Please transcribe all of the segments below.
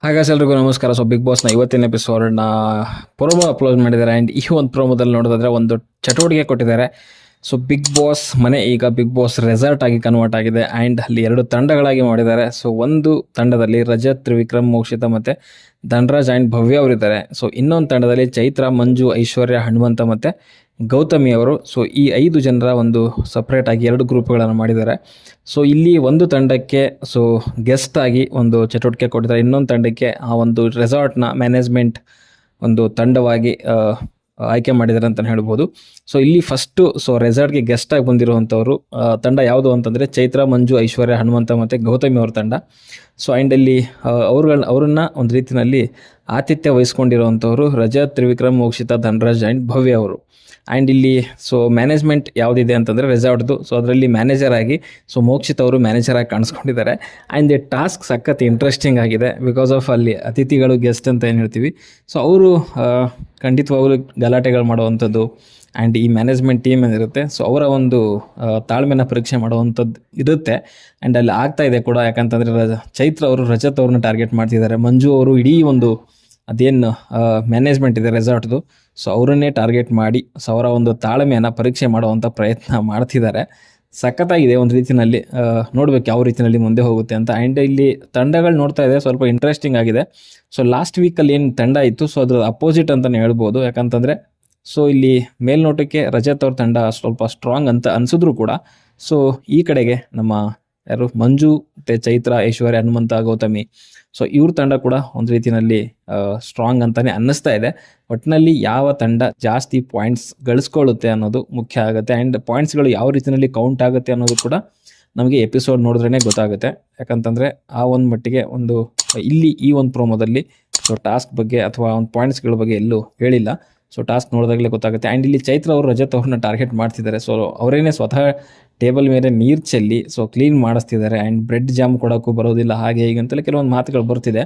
ಹಾಗಾದ್ರೆ ಎಲ್ರಿಗೂ ನಮಸ್ಕಾರ. ಸೊ ಬಿಗ್ ಬಾಸ್ನ ಇವತ್ತಿನ ಎಪಿಸೋಡ್ನ ಪ್ರೊಮೋ ಅಪ್ಲೋಡ್ ಮಾಡಿದ್ದಾರೆ. ಆ್ಯಂಡ್ ಈ ಒಂದು ಪ್ರೊಮೋದಲ್ಲಿ ನೋಡೋದಾದ್ರೆ ಒಂದು ಚಟುವಟಿಕೆ ಕೊಟ್ಟಿದ್ದಾರೆ. ಸೊ ಬಿಗ್ ಬಾಸ್ ಮನೆ ಈಗ ಬಿಗ್ ಬಾಸ್ ರೆಸಾರ್ಟ್ ಆಗಿ ಕನ್ವರ್ಟ್ ಆಗಿದೆ. ಆ್ಯಂಡ್ ಅಲ್ಲಿ 2 ತಂಡಗಳಾಗಿ ಮಾಡಿದ್ದಾರೆ. ಸೊ ಒಂದು ತಂಡದಲ್ಲಿ ರಜತ್, ತ್ರಿವಿಕ್ರಮ್, ಮೋಕ್ಷಿತ ಮತ್ತು ಧನರಾಜ್ ಆ್ಯಂಡ್ ಭವ್ಯ ಅವರಿದ್ದಾರೆ. ಸೊ ಇನ್ನೊಂದು ತಂಡದಲ್ಲಿ ಚೈತ್ರ, ಮಂಜು, ಐಶ್ವರ್ಯ, ಹನುಮಂತ ಮತ್ತು ಗೌತಮಿ ಅವರು. ಸೊ ಈ 5 ಜನರ ಒಂದು ಸಪ್ರೇಟ್ ಆಗಿ 2 ಗ್ರೂಪ್ಗಳನ್ನು ಮಾಡಿದ್ದಾರೆ. ಸೊ ಇಲ್ಲಿ ಒಂದು ತಂಡಕ್ಕೆ ಸೊ ಗೆಸ್ಟ್ ಆಗಿ ಒಂದು ಚಟುವಟಿಕೆ ಕೊಟ್ಟಿದ್ದಾರೆ. ಇನ್ನೊಂದು ತಂಡಕ್ಕೆ ಆ ಒಂದು ರೆಸಾರ್ಟ್ನ ಮ್ಯಾನೇಜ್ಮೆಂಟ್ ಒಂದು ತಂಡವಾಗಿ ಆಯ್ಕೆ ಮಾಡಿದ್ದಾರೆ ಅಂತಲೇ ಹೇಳ್ಬೋದು. ಸೊ ಇಲ್ಲಿ ಫಸ್ಟು ಸೊ ರೆಸಾರ್ಟ್ಗೆ ಗೆಸ್ಟ್ ಆಗಿ ಬಂದಿರುವಂಥವ್ರು ತಂಡ ಯಾವುದು ಅಂತಂದರೆ ಚೈತ್ರ, ಮಂಜು, ಐಶ್ವರ್ಯ, ಹನುಮಂತ ಮತ್ತು ಗೌತಮಿ ಅವ್ರ ತಂಡ. ಸೊ ಆ್ಯಂಡ್ ಇಲ್ಲಿ ಅವ್ರನ್ನ ಒಂದು ರೀತಿಯಲ್ಲಿ ಆತಿಥ್ಯ ವಹಿಸ್ಕೊಂಡಿರುವಂಥವ್ರು ರಜತ್, ತ್ರಿವಿಕ್ರಮ್, ಮೋಕ್ಷಿತ, ಧನರಾಜ್ ಆ್ಯಂಡ್ ಭವ್ಯ ಅವರು. ಆ್ಯಂಡ್ ಇಲ್ಲಿ ಸೊ ಮ್ಯಾನೇಜ್ಮೆಂಟ್ ಯಾವುದಿದೆ ಅಂತಂದರೆ ರೆಸಾರ್ಟ್ದು. ಸೊ ಅದರಲ್ಲಿ ಮ್ಯಾನೇಜರ್ ಆಗಿ ಸೊ ಮೋಕ್ಷಿತ್ ಅವರು ಮ್ಯಾನೇಜರ್ ಆಗಿ ಕಾಣಿಸ್ಕೊಂಡಿದ್ದಾರೆ. ಆ್ಯಂಡ್ ಈ ಟಾಸ್ಕ್ ಸಖತ್ ಇಂಟ್ರೆಸ್ಟಿಂಗ್ ಆಗಿದೆ ಬಿಕಾಸ್ ಆಫ್ ಅಲ್ಲಿ ಅತಿಥಿಗಳು ಗೆಸ್ಟ್ ಅಂತ ಏನು ಹೇಳ್ತೀವಿ. ಸೊ ಅವರು ಖಂಡಿತವಾಗಲೂ ಗಲಾಟೆಗಳು ಮಾಡುವಂಥದ್ದು ಆ್ಯಂಡ್ ಈ ಮ್ಯಾನೇಜ್ಮೆಂಟ್ ಟೀಮ್ ಏನಿರುತ್ತೆ ಸೊ ಅವರ ಒಂದು ತಾಳ್ಮೆನ ಪರೀಕ್ಷೆ ಮಾಡುವಂಥದ್ದು ಇರುತ್ತೆ. ಆ್ಯಂಡ್ ಅಲ್ಲಿ ಆಗ್ತಾ ಇದೆ ಕೂಡ. ಯಾಕಂತಂದರೆ ಚೈತ್ರ ಅವರು ರಜತ್ ಅವ್ರನ್ನ ಟಾರ್ಗೆಟ್ ಮಾಡ್ತಿದ್ದಾರೆ. ಮಂಜು ಅವರು ಇಡೀ ಒಂದು ಅದೇನು ಮ್ಯಾನೇಜ್ಮೆಂಟ್ ಇದೆ ರೆಸಾರ್ಟ್ದು ಸೊ ಅವರನ್ನೇ ಟಾರ್ಗೆಟ್ ಮಾಡಿ ಸೊ ಅವರ ಒಂದು ತಾಳ್ಮೆಯನ್ನು ಪರೀಕ್ಷೆ ಮಾಡುವಂಥ ಪ್ರಯತ್ನ ಮಾಡ್ತಿದ್ದಾರೆ. ಸಖತ್ತಾಗಿದೆ ಒಂದು ರೀತಿಯಲ್ಲಿ. ನೋಡ್ಬೇಕು ಯಾವ ರೀತಿಯಲ್ಲಿ ಮುಂದೆ ಹೋಗುತ್ತೆ ಅಂತ. ಆ್ಯಂಡ್ ಇಲ್ಲಿ ತಂಡಗಳು ನೋಡ್ತಾ ಇದೆ ಸ್ವಲ್ಪ ಇಂಟ್ರೆಸ್ಟಿಂಗ್ ಆಗಿದೆ. ಸೊ ಲಾಸ್ಟ್ ವೀಕಲ್ಲಿ ಏನು ತಂಡ ಇತ್ತು ಸೊ ಅದ್ರ ಅಪೋಸಿಟ್ ಅಂತಲೇ ಹೇಳ್ಬೋದು. ಯಾಕಂತಂದರೆ ಸೊ ಇಲ್ಲಿ ಮೇಲ್ನೋಟಕ್ಕೆ ರಜತ್ ಅವ್ರ ತಂಡ ಸ್ವಲ್ಪ ಸ್ಟ್ರಾಂಗ್ ಅಂತ ಅನಿಸಿದ್ರು ಕೂಡ ಸೊ ಈ ಕಡೆಗೆ ನಮ್ಮ ಯಾರು ಮಂಜು ಮತ್ತು ಚೈತ್ರ, ಐಶ್ವರ್ಯ, ಹನುಮಂತ, ಗೌತಮಿ ಸೊ ಇವ್ರ ತಂಡ ಕೂಡ ಒಂದು ರೀತಿಯಲ್ಲಿ ಸ್ಟ್ರಾಂಗ್ ಅಂತಲೇ ಅನ್ನಿಸ್ತಾ ಇದೆ. ಒಟ್ಟಿನಲ್ಲಿ ಯಾವ ತಂಡ ಜಾಸ್ತಿ ಪಾಯಿಂಟ್ಸ್ ಗಳಿಸ್ಕೊಳ್ಳುತ್ತೆ ಅನ್ನೋದು ಮುಖ್ಯ ಆಗುತ್ತೆ. ಆ್ಯಂಡ್ ಪಾಯಿಂಟ್ಸ್ಗಳು ಯಾವ ರೀತಿಯಲ್ಲಿ ಕೌಂಟ್ ಆಗುತ್ತೆ ಅನ್ನೋದು ಕೂಡ ನಮಗೆ ಎಪಿಸೋಡ್ ನೋಡಿದ್ರೇ ಗೊತ್ತಾಗುತ್ತೆ. ಯಾಕಂತಂದರೆ ಆ ಒಂದು ಮಟ್ಟಿಗೆ ಒಂದು ಇಲ್ಲಿ ಈ ಒಂದು ಪ್ರೋಮೋದಲ್ಲಿ ಸೊ ಟಾಸ್ಕ್ ಬಗ್ಗೆ ಅಥವಾ ಒಂದು ಪಾಯಿಂಟ್ಸ್ಗಳ ಬಗ್ಗೆ ಎಲ್ಲೂ ಹೇಳಿಲ್ಲ. ಸೊ ಟಾಸ್ಕ್ ನೋಡಿದಾಗಲೇ ಗೊತ್ತಾಗುತ್ತೆ. ಆ್ಯಂಡ್ ಇಲ್ಲಿ ಚೈತ್ರ ಅವರು ರಜತ್ ಅವ್ರನ್ನ ಟಾರ್ಗೆಟ್ ಮಾಡ್ತಿದ್ದಾರೆ. ಸೊ ಅವರೇನೆ ಸ್ವತಃ ಟೇಬಲ್ ಮೇಲೆ ನೀರು ಚೆಲ್ಲಿ ಸೊ ಕ್ಲೀನ್ ಮಾಡಿಸ್ತಿದ್ದಾರೆ. ಆ್ಯಂಡ್ ಬ್ರೆಡ್ ಜಾಮ್ ಕೊಡೋಕ್ಕೂ ಬರೋದಿಲ್ಲ ಹಾಗೆ ಹೀಗೆ ಅಂತಲೇ ಕೆಲವೊಂದು ಮಾತುಗಳು ಬರ್ತಿದೆ.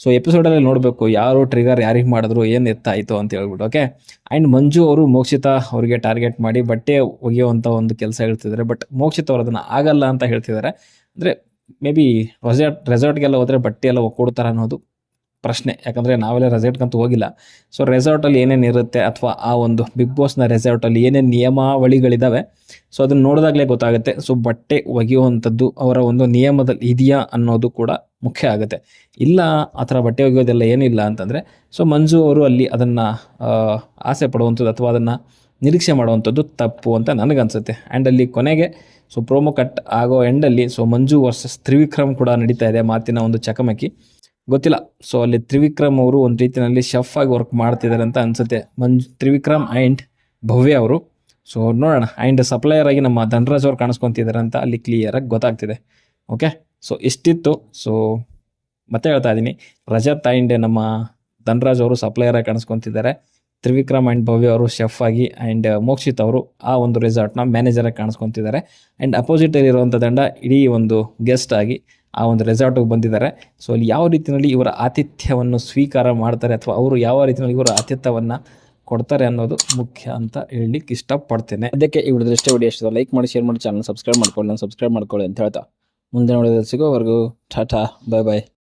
ಸೊ ಎಪಿಸೋಡಲ್ಲಿ ನೋಡಬೇಕು ಯಾರು ಟ್ರಿಗರ್ ಯಾರಿಗೆ ಮಾಡಿದ್ರು, ಏನು ಎತ್ತಾಯಿತು ಅಂತ ಹೇಳ್ಬಿಟ್ಟು. ಓಕೆ. ಆ್ಯಂಡ್ ಮಂಜು ಅವರು ಮೋಕ್ಷಿತ ಅವರಿಗೆ ಟಾರ್ಗೆಟ್ ಮಾಡಿ ಬಟ್ಟೆ ಒಗೆಯುವಂಥ ಒಂದು ಕೆಲಸ ಹೇಳ್ತಿದ್ದಾರೆ. ಬಟ್ ಮೋಕ್ಷಿತ ಅವರು ಅದನ್ನು ಆಗಲ್ಲ ಅಂತ ಹೇಳ್ತಿದ್ದಾರೆ. ಅಂದರೆ ಮೇ ಬಿ ರೆಸಾರ್ಟ್ಗೆಲ್ಲ ಹೋದರೆ ಬಟ್ಟೆ ಎಲ್ಲ ಒಕ್ಕೊಡ್ತಾರೆ ಅನ್ನೋದು ಪ್ರಶ್ನೆ. ಯಾಕಂದರೆ ನಾವೆಲ್ಲ ರೆಸಾರ್ಟ್ಗಂತೂ ಹೋಗಿಲ್ಲ. ಸೊ ರೆಸಾರ್ಟಲ್ಲಿ ಏನೇನು ಇರುತ್ತೆ ಅಥವಾ ಆ ಒಂದು ಬಿಗ್ ಬಾಸ್ನ ರೆಸಾರ್ಟಲ್ಲಿ ಏನೇನು ನಿಯಮಾವಳಿಗಳಿದ್ದಾವೆ ಸೊ ಅದನ್ನು ನೋಡಿದಾಗಲೇ ಗೊತ್ತಾಗುತ್ತೆ. ಸೊ ಬಟ್ಟೆ ಒಗೆಯುವಂಥದ್ದು ಅವರ ಒಂದು ನಿಯಮದಲ್ಲಿ ಇದೆಯಾ ಅನ್ನೋದು ಕೂಡ ಮುಖ್ಯ ಆಗುತ್ತೆ. ಇಲ್ಲ ಆ ಥರ ಬಟ್ಟೆ ಒಗೆಯೋದೆಲ್ಲ ಏನಿಲ್ಲ ಅಂತಂದರೆ ಸೊ ಮಂಜು ಅವರು ಅಲ್ಲಿ ಅದನ್ನು ಆಸೆ ಪಡುವಂಥದ್ದು ಅಥವಾ ಅದನ್ನು ನಿರೀಕ್ಷೆ ಮಾಡುವಂಥದ್ದು ತಪ್ಪು ಅಂತ ನನಗನ್ಸುತ್ತೆ. ಆ್ಯಂಡ್ ಅಲ್ಲಿ ಕೊನೆಗೆ ಸೊ ಪ್ರೋಮೋ ಕಟ್ ಆಗೋ ಎಂಡಲ್ಲಿ ಸೊ ಮಂಜು ವರ್ಸಸ್ ತ್ರಿವಿಕ್ರಮ್ ಕೂಡ ನಡೀತಾ ಇದೆ ಮಾತಿನ ಒಂದು ಚಕಮಕಿ. ಗೊತ್ತಿಲ್ಲ. ಸೊ ಅಲ್ಲಿ ತ್ರಿವಿಕ್ರಮ್ ಅವರು ಒಂದು ರೀತಿಯಲ್ಲಿ ಶೆಫ್ ಆಗಿ ವರ್ಕ್ ಮಾಡ್ತಿದ್ದಾರೆ ಅಂತ ಅನಿಸುತ್ತೆ ತ್ರಿವಿಕ್ರಮ್ ಆ್ಯಂಡ್ ಭವ್ಯ ಅವರು. ಸೊ ನೋಡೋಣ. ಆ್ಯಂಡ್ ಸಪ್ಲೈಯರ್ ಆಗಿ ನಮ್ಮ ಧನರಾಜ್ ಅವ್ರು ಕಾಣಿಸ್ಕೊತಿದ್ದಾರೆ ಅಂತ ಅಲ್ಲಿ ಕ್ಲಿಯರಾಗಿ ಗೊತ್ತಾಗ್ತಿದೆ. ಓಕೆ. ಸೊ ಇಷ್ಟಿತ್ತು. ಸೊ ಮತ್ತೆ ಹೇಳ್ತಾ ಇದ್ದೀನಿ, ರಜತ್ ಆ್ಯಂಡ್ ನಮ್ಮ ಧನರಾಜ್ ಅವರು ಸಪ್ಲೈಯರ್ ಆಗಿ ಕಾಣಿಸ್ಕೊತಿದ್ದಾರೆ. ತ್ರಿವಿಕ್ರಮ್ ಆ್ಯಂಡ್ ಭವ್ಯ ಅವರು ಶೆಫ್ ಆಗಿ ಆ್ಯಂಡ್ ಮೋಕ್ಷಿತ್ ಅವರು ಆ ಒಂದು ರೆಸಾರ್ಟ್ನ ಮ್ಯಾನೇಜರಾಗಿ ಕಾಣಿಸ್ಕೊತಿದ್ದಾರೆ. ಆ್ಯಂಡ್ ಅಪೋಸಿಟಲ್ಲಿರುವಂಥ ತಂಡ ಇಡೀ ಒಂದು ಗೆಸ್ಟ್ ಆಗಿ ಆ ಒಂದು ರೆಸಾರ್ಟಿಗೆ ಬಂದಿದ್ದಾರೆ. ಸೊ ಅಲ್ಲಿ ಯಾವ ರೀತಿಯಲ್ಲಿ ಇವರ ಆತಿಥ್ಯವನ್ನು ಸ್ವೀಕಾರ ಮಾಡ್ತಾರೆ ಅಥವಾ ಅವರು ಯಾವ ರೀತಿಯಲ್ಲಿ ಇವರ ಆತಿಥ್ಯವನ್ನು ಕೊಡ್ತಾರೆ ಅನ್ನೋದು ಮುಖ್ಯ ಅಂತ ಹೇಳಲಿಕ್ಕೆ ಇಷ್ಟಪಡ್ತೇನೆ. ಅದಕ್ಕೆ ಈ ವಿಡಿಯೋದಷ್ಟೇ. ವಿಡಿಯೋ ಇಷ್ಟ ಲೈಕ್ ಮಾಡಿ, ಶೇರ್ ಮಾಡಿ, ಚಾನಲ್ ಸಬ್ಸ್ಕ್ರೈಬ್ ಮಾಡ್ಕೊಳ್ಳಿ ಅಂತ ಹೇಳ್ತಾ ಮುಂದೆ ನೋಡೋದು ಸಿಗೋವರೆಗೂ ಟಾಟಾ, ಬಾಯ್ ಬಾಯ್.